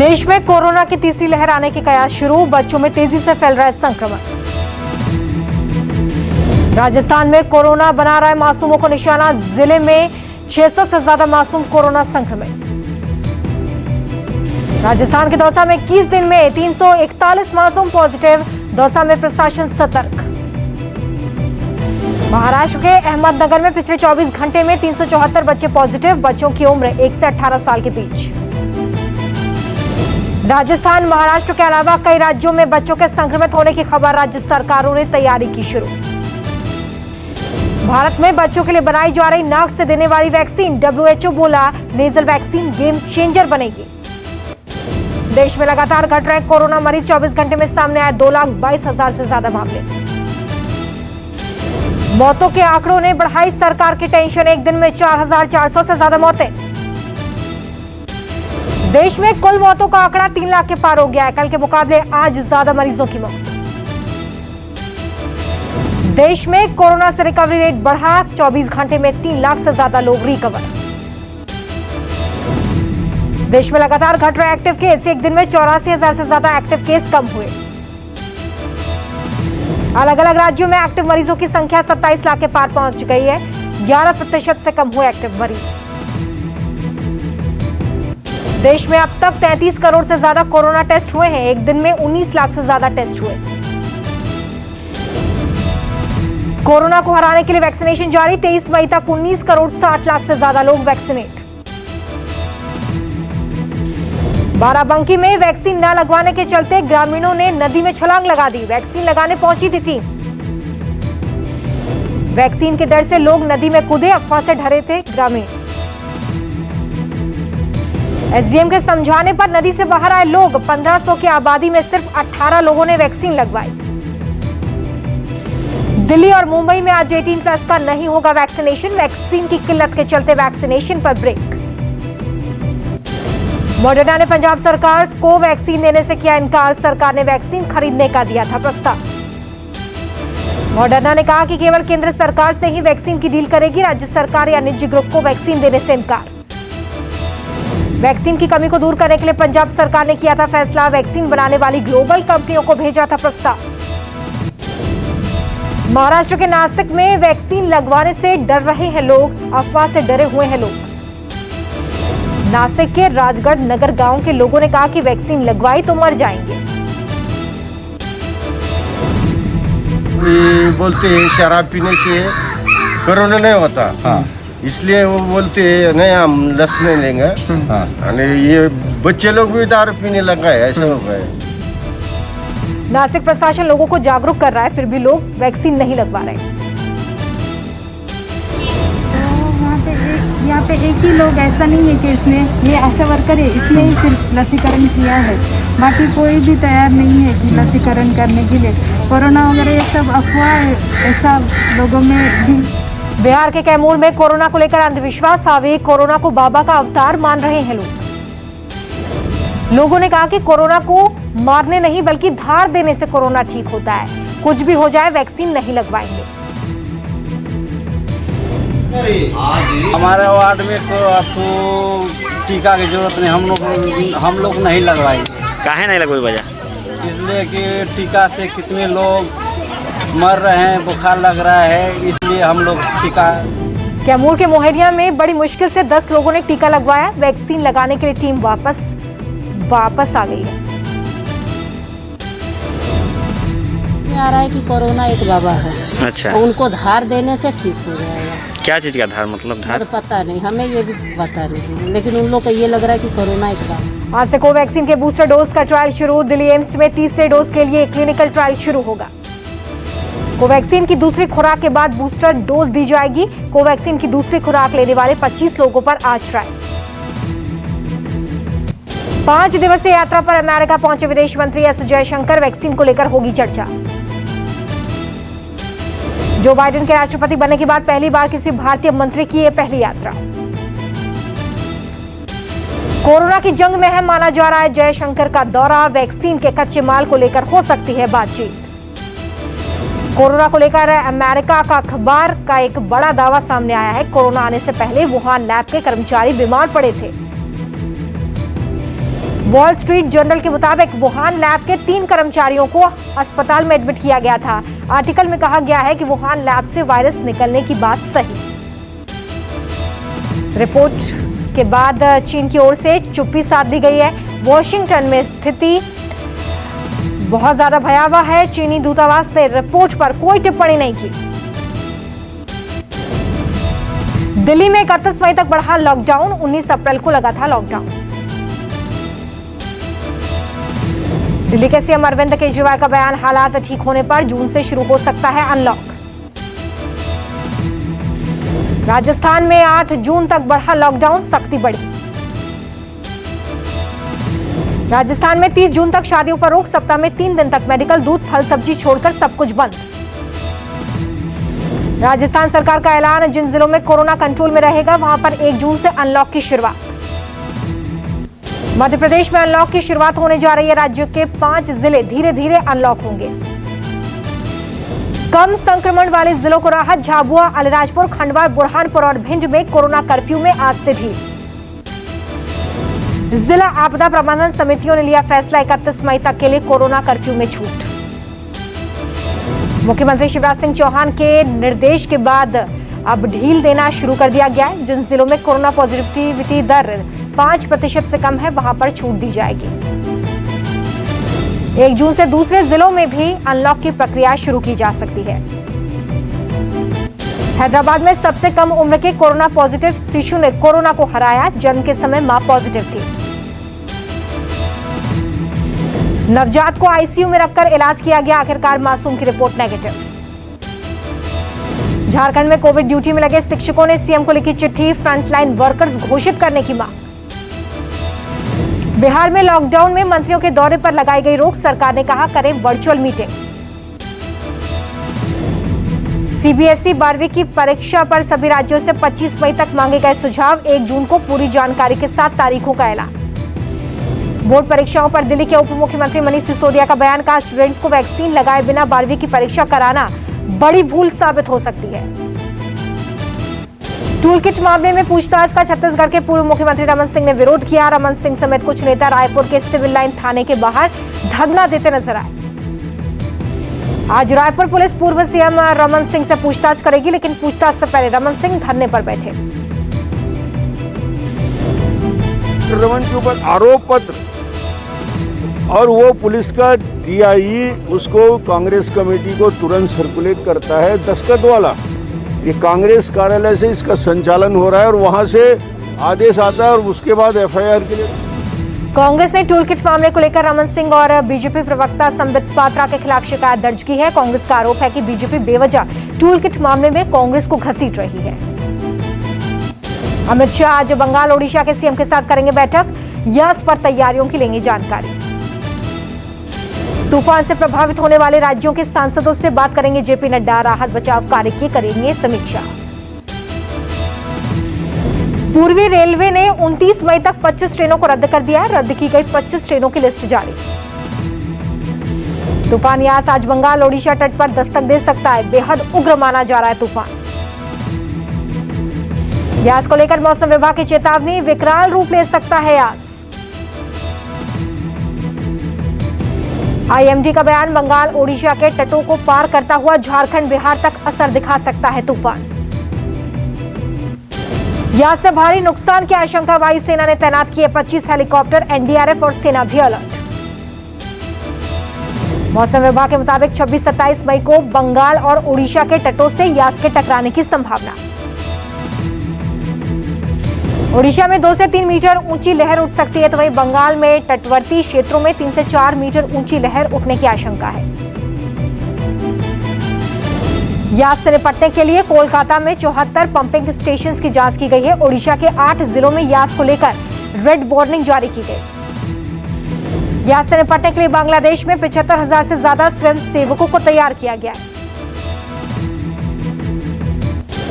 देश में कोरोना की तीसरी लहर आने के कयास शुरू, बच्चों में तेजी से फैल रहा है संक्रमण। राजस्थान में कोरोना बना रहा है मासूमों को निशाना, जिले में 600 से ज्यादा मासूम कोरोना संक्रमित। राजस्थान के दौसा में 21 दिन में 341 मासूम पॉजिटिव, दौसा में प्रशासन सतर्क। महाराष्ट्र के अहमदनगर में पिछले 24 घंटे में 374 बच्चे पॉजिटिव, बच्चों की उम्र 1 से 18 साल के बीच। राजस्थान, महाराष्ट्र के अलावा कई राज्यों में बच्चों के संक्रमित होने की खबर, राज्य सरकारों ने तैयारी की शुरू। भारत में बच्चों के लिए बनाई जा रही नाक से देने वाली वैक्सीन, WHO बोला नेजल वैक्सीन गेम चेंजर बनेगी। देश में लगातार घट रहे कोरोना मरीज, 24 घंटे में सामने आए 2,22,000 से ज्यादा मामले। मौतों के आंकड़ों ने बढ़ाई सरकार की टेंशन, एक दिन में 4,400 से ज्यादा मौतें। देश में कुल मौतों का आंकड़ा 3 लाख के पार हो गया है, कल के मुकाबले आज ज्यादा मरीजों की मौत। देश में कोरोना से रिकवरी रेट बढ़ा, 24 घंटे में 3 लाख से ज्यादा लोग रिकवर। देश में लगातार घट रहे एक्टिव केस, एक दिन में 84,000 से ज्यादा एक्टिव केस कम हुए। अलग अलग राज्यों में एक्टिव मरीजों की संख्या 27 लाख के पार पहुंच गई है, 11% से कम हुए एक्टिव मरीज। देश में अब तक 33 करोड़ से ज्यादा कोरोना टेस्ट हुए हैं, एक दिन में 19 लाख से ज्यादा टेस्ट हुए। कोरोना को हराने के लिए वैक्सीनेशन जारी, 23 मई तक 19 करोड़ 60 लाख से ज्यादा लोग वैक्सीनेट। बाराबंकी में वैक्सीन न लगवाने के चलते ग्रामीणों ने नदी में छलांग लगा दी, वैक्सीन लगाने पहुंची थी टीम। वैक्सीन के डर से लोग नदी में कूदे, अफवाह से डरे थे ग्रामीण। एसडीएम के समझाने पर नदी से बाहर आए लोग, 1500 की आबादी में सिर्फ 18 लोगों ने वैक्सीन लगवाई। दिल्ली और मुंबई में आज 18+ का नहीं होगा वैक्सीनेशन, वैक्सीन की किल्लत के चलते वैक्सीनेशन पर ब्रेक। मॉडर्ना ने पंजाब सरकार को वैक्सीन देने से किया इनकार, सरकार ने वैक्सीन खरीदने का दिया था प्रस्ताव। मॉडर्ना ने कहा कि केवल केंद्र सरकार से ही वैक्सीन की डील करेगी, राज्य सरकार या निजी ग्रुप को वैक्सीन देने से इनकार। वैक्सीन की कमी को दूर करने के लिए पंजाब सरकार ने किया था फैसला, वैक्सीन बनाने वाली ग्लोबल कंपनियों को भेजा था प्रस्ताव। महाराष्ट्र के नासिक में वैक्सीन लगवाने से डर रहे हैं लोग, अफवाह से डरे हुए हैं लोग। नासिक के राजगढ़ नगर गांव के लोगों ने कहा कि वैक्सीन लगवाई तो मर जाएंगे। बोलते हैं शराब पीने से कोरोना नहीं होता, हाँ। इसलिए वो बोलते हैं नहीं हम लस नहीं लेंगे, हाँ। ये बच्चे लोग भी दारू पीने लगा है, ऐसा हो गया। नासिक प्रशासन लोगों को जागरूक कर रहा है, फिर भी लोग वैक्सीन नहीं लगवा रहे। यहाँ पे एक ही लोग, ऐसा नहीं है कि इसने, ये आशा वर्कर है, इसने ही सिर्फ लसीकरण किया है, बाकी कोई भी तैयार नहीं है कि लसीकरण करने के लिए। कोरोना वगैरह ये सब अफवाह है, ऐसा लोगों में भी। बिहार के कैमूर में कोरोना को लेकर अंधविश्वास हावी, कोरोना को बाबा का अवतार मान रहे हैं लोग। लोगों ने कहा कि कोरोना को मारने नहीं बल्कि धार देने से कोरोना ठीक होता है, कुछ भी हो जाए वैक्सीन नहीं लगवाएंगे। हमारे वार्ड में तो आपको टीका की जरूरत नहीं, हम लोग नहीं लगवाएंगे। काहे नहीं लगवाई वजह? इसलिए कि टीका से कितने लोग मर रहे हैं, बुखार लग रहा है, इसलिए हम लोग टीका। कैमूर के मोहरिया में बड़ी मुश्किल से 10 लोगों ने टीका लगवाया, वैक्सीन लगाने के लिए टीम वापस आ गई है। आ रहा है कि कोरोना एक बाबा है, अच्छा, उनको धार देने से ठीक हो जाएगा। क्या चीज का धार मतलब? धार तो पता नहीं, हमें ये भी पता नहीं, लेकिन उन लोग को ये लग रहा है कि कोरोना एक बाबा। आज से कोवैक्सीन के बूस्टर डोज का ट्रायल शुरू, दिल्ली एम्स में तीसरे डोज के लिए क्लिनिकल ट्रायल शुरू होगा। कोवैक्सीन की दूसरी खुराक के बाद बूस्टर डोज दी जाएगी। कोवैक्सीन की दूसरी खुराक लेने वाले 25 लोगों पर आज ट्रायल। 5 दिवसीय यात्रा पर अमेरिका पहुंचे विदेश मंत्री एस जयशंकर, वैक्सीन को लेकर होगी चर्चा। जो बाइडेन के राष्ट्रपति बनने के बाद पहली बार किसी भारतीय मंत्री की यह पहली यात्रा। कोरोना की जंग में है माना जा रहा है जयशंकर का दौरा, वैक्सीन के कच्चे माल को लेकर हो सकती है बातचीत। कोरोना को लेकर अमेरिका का अखबार का एक बड़ा दावा सामने आया है। कोरोना आने से पहले वुहान लैब के कर्मचारी बीमार पड़े थे। वॉल स्ट्रीट जर्नल के मुताबिक वुहान लैब के 3 कर्मचारियों को अस्पताल में एडमिट किया गया था। आर्टिकल में कहा गया है कि वुहान लैब से वायरस निकलने की बात सही। रिपोर्ट के बाद चीन की ओर से चुप्पी साध ली गई है। वॉशिंगटन में स्थिति बहुत ज्यादा भयावह है। चीनी दूतावास ने रिपोर्ट पर कोई टिप्पणी नहीं की। दिल्ली में 31 मई तक बढ़ा लॉकडाउन, 19 अप्रैल को लगा था लॉकडाउन। दिल्ली के सीएम अरविंद केजरीवाल का बयान, हालात ठीक होने पर जून से शुरू हो सकता है अनलॉक। राजस्थान में 8 जून तक बढ़ा लॉकडाउन, सख्ती बढ़ी। राजस्थान में 30 जून तक शादियों पर रोक, सप्ताह में 3 दिन तक मेडिकल, दूध, फल, सब्जी छोड़कर सब कुछ बंद। राजस्थान सरकार का ऐलान, जिन जिलों में कोरोना कंट्रोल में रहेगा वहां पर 1 जून से अनलॉक की शुरुआत। मध्य प्रदेश में अनलॉक की शुरुआत होने जा रही है। राज्य के 5 जिले धीरे धीरे अनलॉक होंगे। कम संक्रमण वाले जिलों को राहत, झाबुआ, अलीराजपुर, खंडवा, बुरहानपुर और भिंड में कोरोना कर्फ्यू में आज से ढील। जिला आपदा प्रबंधन समितियों ने लिया फैसला, 31 मई तक के लिए कोरोना कर्फ्यू में छूट। मुख्यमंत्री शिवराज सिंह चौहान के निर्देश के बाद अब ढील देना शुरू कर दिया गया है। जिन जिलों में कोरोना पॉजिटिविटी दर 5% से कम है वहां पर छूट दी जाएगी। 1 जून से दूसरे जिलों में भी अनलॉक की प्रक्रिया शुरू की जा सकती है। हैदराबाद में सबसे कम उम्र के कोरोना पॉजिटिव शिशु ने कोरोना को हराया। जन्म के समय मां पॉजिटिव थी। नवजात को आईसीयू में रखकर इलाज किया गया, आखिरकार मासूम की रिपोर्ट नेगेटिव। झारखंड में कोविड ड्यूटी में लगे शिक्षकों ने सीएम को लिखी चिट्ठी, फ्रंटलाइन वर्कर्स घोषित करने की मांग। बिहार में लॉकडाउन में मंत्रियों के दौरे पर लगाई गई रोक, सरकार ने कहा करें वर्चुअल मीटिंग। सीबीएसई 12वीं की परीक्षा पर सभी राज्यों से 25 मई तक मांगे गए सुझाव, 1 जून को पूरी जानकारी के साथ तारीखों का ऐलान। बोर्ड परीक्षाओं पर दिल्ली के उप मुख्यमंत्री मनीष सिसोदिया का बयान, कहा स्टूडेंट्स को वैक्सीन लगाए बिना 12वीं की परीक्षा कराना बड़ी भूल साबित हो सकती है। टूल किट मामले में पूछताछ का छत्तीसगढ़ के पूर्व मुख्यमंत्री रमन सिंह ने विरोध किया। रमन सिंह समेत कुछ नेता रायपुर के सिविल लाइन थाने के बाहर धरना देते नजर आए। आज रायपुर पुलिस पूर्व सीएम रमन सिंह से पूछताछ करेगी, लेकिन पूछताछ से पहले रमन सिंह धरने पर बैठे। रमन के ऊपर आरोप पत्र और वो पुलिस का टीआई उसको कांग्रेस कमेटी को तुरंत सर्कुलेट करता है दस्तखत वाला। ये कांग्रेस कार्यालय से इसका संचालन हो रहा है और वहां से आदेश आता है और उसके बाद एफआईआर के लिए। कांग्रेस ने टूल किट मामले को लेकर रमन सिंह और बीजेपी प्रवक्ता संबित पात्रा के खिलाफ शिकायत दर्ज की है। कांग्रेस का आरोप है कि बीजेपी बेवजह टूल किट मामले में कांग्रेस को घसीट रही है। अमित शाह आज बंगाल ओडिशा के सीएम के साथ करेंगे बैठक, यास पर तैयारियों की लेंगे जानकारी। तूफान से प्रभावित होने वाले राज्यों के सांसदों से बात करेंगे जेपी नड्डा, राहत बचाव कार्य की करेंगे समीक्षा। पूर्वी रेलवे ने 29 मई तक 25 ट्रेनों को रद्द कर दिया है। रद्द की गई 25 ट्रेनों की लिस्ट जारी। तूफान यास आज बंगाल ओडिशा तट पर दस्तक दे सकता है, बेहद उग्र माना जा रहा है तूफान। यास को लेकर मौसम विभाग की चेतावनी, विकराल रूप ले सकता है यास। आईएमडी का बयान, बंगाल ओडिशा के तटों को पार करता हुआ झारखंड बिहार तक असर दिखा सकता है तूफान। यास से भारी नुकसान की आशंका, वायुसेना ने तैनात किए 25 हेलीकॉप्टर, एनडीआरएफ और सेना भी अलर्ट। मौसम विभाग के मुताबिक 26-27 मई को बंगाल और ओडिशा के तटों से यास के टकराने की संभावना। ओडिशा में 2 से 3 मीटर ऊंची लहर उठ सकती है, तो वहीं बंगाल में तटवर्ती क्षेत्रों में 3 से 4 मीटर ऊंची लहर उठने की आशंका है। यास से निपटने के लिए कोलकाता में 74 पंपिंग स्टेशन की जांच की गई है। ओडिशा के 8 जिलों में यास को लेकर रेड वार्निंग जारी की गई। यास से निपटने के लिए बांग्लादेश में 75,000 से ज्यादा स्वयं सेवकों को तैयार किया गया है।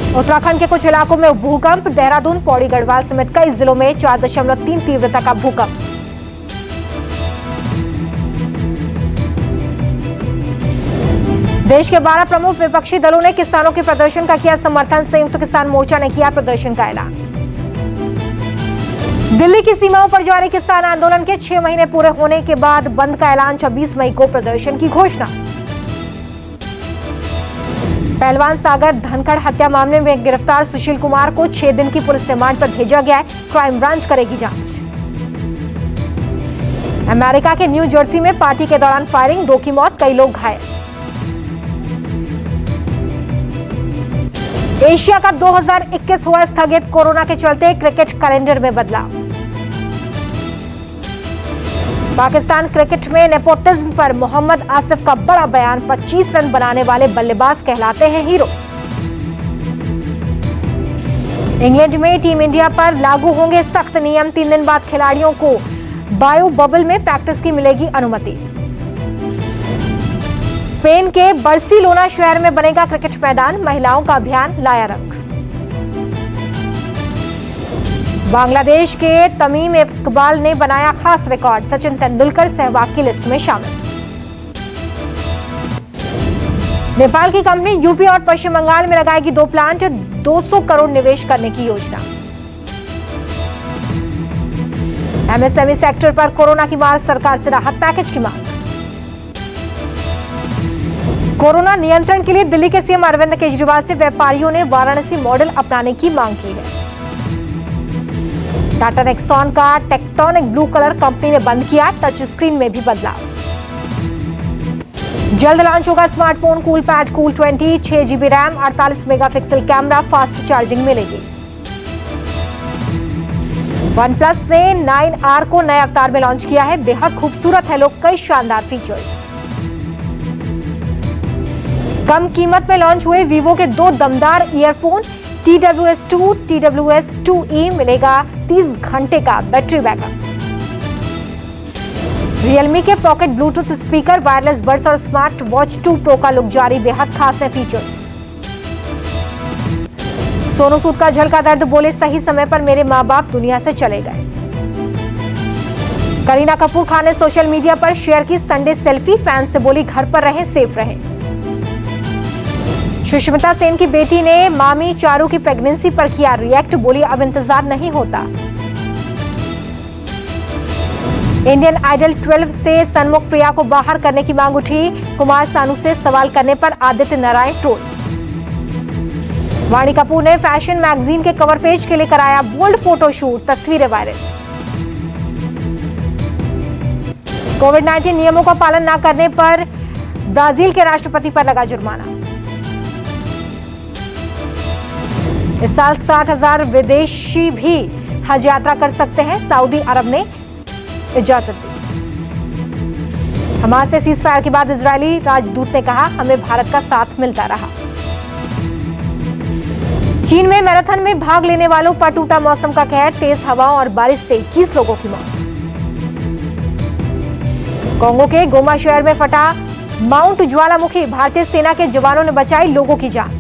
उत्तराखंड के कुछ इलाकों में भूकंप, देहरादून, पौड़ी, गढ़वाल समेत कई जिलों में 4.3 तीव्रता का भूकंप। देश के 12 प्रमुख विपक्षी दलों ने किसानों के प्रदर्शन का किया समर्थन। संयुक्त किसान मोर्चा ने किया प्रदर्शन का ऐलान। दिल्ली की सीमाओं पर जारी किसान आंदोलन के 6 महीने पूरे होने के बाद बंद का ऐलान, 26 मई को प्रदर्शन की घोषणा। पहलवान सागर धनखड़ हत्या मामले में गिरफ्तार सुशील कुमार को 6 दिन की पुलिस रिमांड पर भेजा गया है, क्राइम ब्रांच करेगी जांच। अमेरिका के न्यू जर्सी में पार्टी के दौरान फायरिंग, 2 की मौत, कई लोग घायल। एशिया कप 2021 हुआ स्थगित, कोरोना के चलते क्रिकेट कैलेंडर में बदलाव। पाकिस्तान क्रिकेट में नेपोटिज्म पर मोहम्मद आसिफ का बड़ा बयान, 25 रन बनाने वाले बल्लेबाज कहलाते हैं हीरो। इंग्लैंड में टीम इंडिया पर लागू होंगे सख्त नियम, 3 दिन बाद खिलाड़ियों को बायो बबल में प्रैक्टिस की मिलेगी अनुमति। स्पेन के बार्सिलोना शहर में बनेगा क्रिकेट मैदान, महिलाओं का अभियान लाया रंग। बांग्लादेश के तमीम इकबाल ने बनाया खास रिकॉर्ड, सचिन तेंदुलकर सहवाग की लिस्ट में शामिल। नेपाल की कंपनी यूपी और पश्चिम बंगाल में लगाएगी 2 प्लांट, 200 करोड़ निवेश करने की योजना। एमएसएमई सेक्टर पर कोरोना की मार, सरकार से राहत पैकेज की मांग। कोरोना नियंत्रण के लिए दिल्ली के सीएम अरविंद केजरीवाल से व्यापारियों ने वाराणसी मॉडल अपनाने की मांग की है। टाटा नेक्सॉन का टेक्टोनिक ब्लू कलर कंपनी ने बंद किया, टच स्क्रीन में भी बदलाव। जल्द लॉन्च होगा smartphone Coolpad cool 20, 6 GB RAM, 48 megapixel camera, fast charging मिलेगी। OnePlus ने 9R को नए अवतार में लॉन्च किया है, बेहद खूबसूरत है लुक, कई शानदार फीचर्स। कम कीमत में लॉन्च हुए वीवो के 2 दमदार ईयरफोन, TWS2, TWS2E, मिलेगा 30 घंटे का बैटरी बैकअप। रियलमी के pocket Bluetooth speaker, wireless buds और स्मार्ट वॉच 2 प्रो का लुक जारी, बेहद खास है फीचर्स। सोनू सूद का झलका दर्द, बोले सही समय पर मेरे माँ बाप दुनिया से चले गए। करीना कपूर खान ने सोशल मीडिया पर शेयर की संडे सेल्फी, फैंस से बोली घर पर रहें, सेफ रहें। सुष्मिता सेन की बेटी ने मामी चारू की प्रेगनेंसी पर किया रिएक्ट, बोली अब इंतजार नहीं होता। इंडियन आइडल 12 से सन्मुख प्रिया को बाहर करने की मांग उठी, कुमार सानू से सवाल करने पर आदित्य नारायण ट्रोल। वाणी कपूर ने फैशन मैगजीन के कवर पेज के लिए कराया बोल्ड फोटोशूट, तस्वीरें वायरल। कोविड-19 नियमों का पालन न करने पर ब्राजील के राष्ट्रपति पर लगा जुर्माना। इस साल 60,000 विदेशी भी हज यात्रा कर सकते हैं, सऊदी अरब ने इजाजत दी। हमास से सीजफायर के बाद इजरायली राजदूत ने कहा, हमें भारत का साथ मिलता रहा। चीन में मैराथन में भाग लेने वालों पर टूटा मौसम का कहर, तेज हवाओं और बारिश से 21 लोगों की मौत। कांगो के गोमा शहर में फटा माउंट ज्वालामुखी, भारतीय सेना के जवानों ने बचाई लोगों की जान।